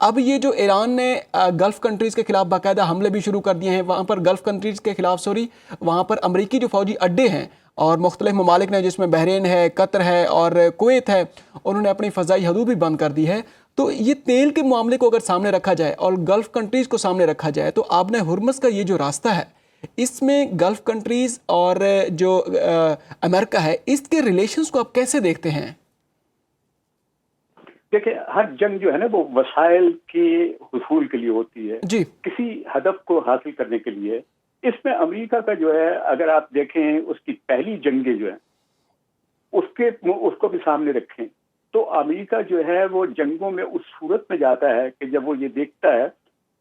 اب یہ جو ایران نے گلف کنٹریز کے خلاف باقاعدہ حملے بھی شروع کر دیے ہیں، وہاں پر گلف کنٹریز کے خلاف وہاں پر امریکی جو فوجی اڈے ہیں اور مختلف ممالک نے، جس میں بحرین ہے، قطر ہے اور کویت ہے، انہوں نے اپنی فضائی حدود بھی بند کر دی ہے. تو یہ تیل کے معاملے کو اگر سامنے رکھا جائے اور گلف کنٹریز کو سامنے رکھا جائے تو آبِ ہرمز کا یہ جو راستہ ہے، اس میں گلف کنٹریز اور جو امریکہ ہے، اس کے ریلیشنز کو آپ کیسے دیکھتے ہیں؟ دیکھیں، ہر جنگ جو ہے نا وہ وسائل کے حصول کے لیے ہوتی ہے، جی کسی ہدف کو حاصل کرنے کے لیے. اس میں امریکہ کا جو ہے، اگر آپ دیکھیں اس کی پہلی جنگیں جو ہیں اس کو بھی سامنے رکھیں تو امریکہ جو ہے وہ جنگوں میں اس صورت میں جاتا ہے کہ جب وہ یہ دیکھتا ہے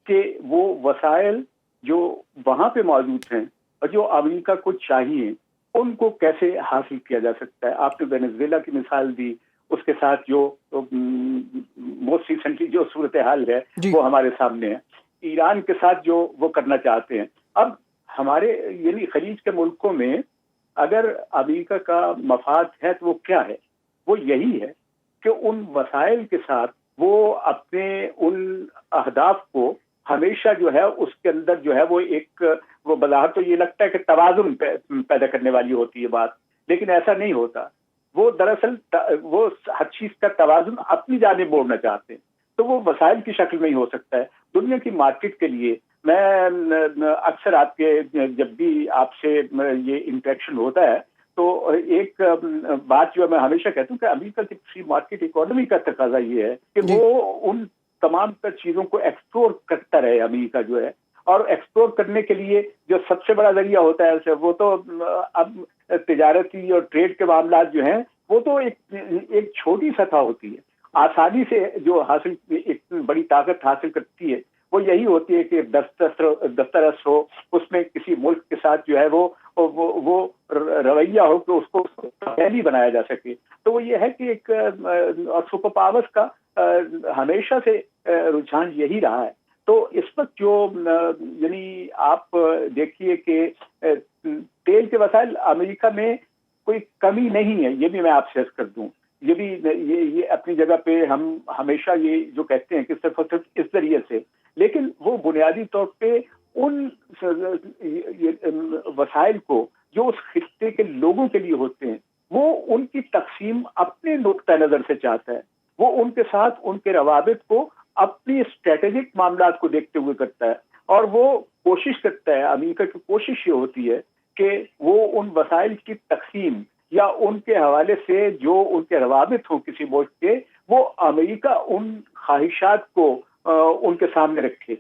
کہ وہ وسائل جو وہاں پہ موجود ہیں اور جو امریکہ کو چاہیے ان کو کیسے حاصل کیا جا سکتا ہے. آپ نے وینزویلا کی مثال دی، اس کے ساتھ جو موسٹ ریسنٹلی جو صورتحال ہے جی وہ ہمارے سامنے ہے. ایران کے ساتھ جو وہ کرنا چاہتے ہیں. اب ہمارے یعنی خلیج کے ملکوں میں اگر امریکہ کا مفاد ہے تو وہ کیا ہے؟ وہ یہی ہے کہ ان وسائل کے ساتھ وہ اپنے ان اہداف کو ہمیشہ جو ہے اس کے اندر جو ہے وہ ایک وہ بظاہر تو یہ لگتا ہے کہ توازن پیدا کرنے والی ہوتی ہے بات، لیکن ایسا نہیں ہوتا. وہ دراصل وہ ہر چیز کا توازن اپنی جانب موڑنا چاہتے ہیں، تو وہ وسائل کی شکل میں ہی ہو سکتا ہے. دنیا کی مارکیٹ کے لیے میں اکثر آپ کے جب بھی آپ سے یہ انٹریکشن ہوتا ہے تو ایک بات جو میں ہمیشہ کہتا ہوں کہ امریکہ کی فری مارکیٹ اکانومی کا تقاضا یہ ہے کہ جی وہ ان تمام تر چیزوں کو ایکسپلور کرتا رہے. امریکہ جو ہے، اور ایکسپلور کرنے کے لیے جو سب سے بڑا ذریعہ ہوتا ہے وہ تو اب تجارتی اور ٹریڈ کے معاملات جو ہیں وہ تو ایک چھوٹی سطح ہوتی ہے. آسانی سے جو حاصل ایک بڑی طاقت حاصل کرتی ہے وہ یہی ہوتی ہے کہ دفترس ہو، اس میں کسی ملک کے ساتھ جو ہے وہ رویہ ہو کہ اس کو پہلی بنایا جا سکے. تو وہ یہ ہے کہ ایک سپر پاورز کا ہمیشہ سے رجحان یہی رہا ہے. تو اس وقت جو یعنی آپ دیکھیے کہ تیل کے وسائل امریکہ میں کوئی کمی نہیں ہے، یہ بھی میں آپ سے عرض کر دوں. یہ بھی یہ اپنی جگہ پہ ہم ہمیشہ یہ جو کہتے ہیں کہ صرف اور صرف اس ذریعے سے، لیکن وہ بنیادی طور پہ ان وسائل کو جو اس خطے کے لوگوں کے لیے ہوتے ہیں وہ ان کی تقسیم اپنے نقطہ نظر سے چاہتا ہے. وہ ان کے ساتھ ان کے روابط کو اپنی اسٹریٹجک معاملات کو دیکھتے ہوئے کرتا ہے، اور وہ کوشش کرتا ہے، امریکہ کی کوشش یہ ہوتی ہے کہ وہ ان وسائل کی تقسیم یا ان کے حوالے سے جو ان کے روابط ہوں کسی ملک کے، وہ امریکہ ان خواہشات کو ان کے سامنے رکھے.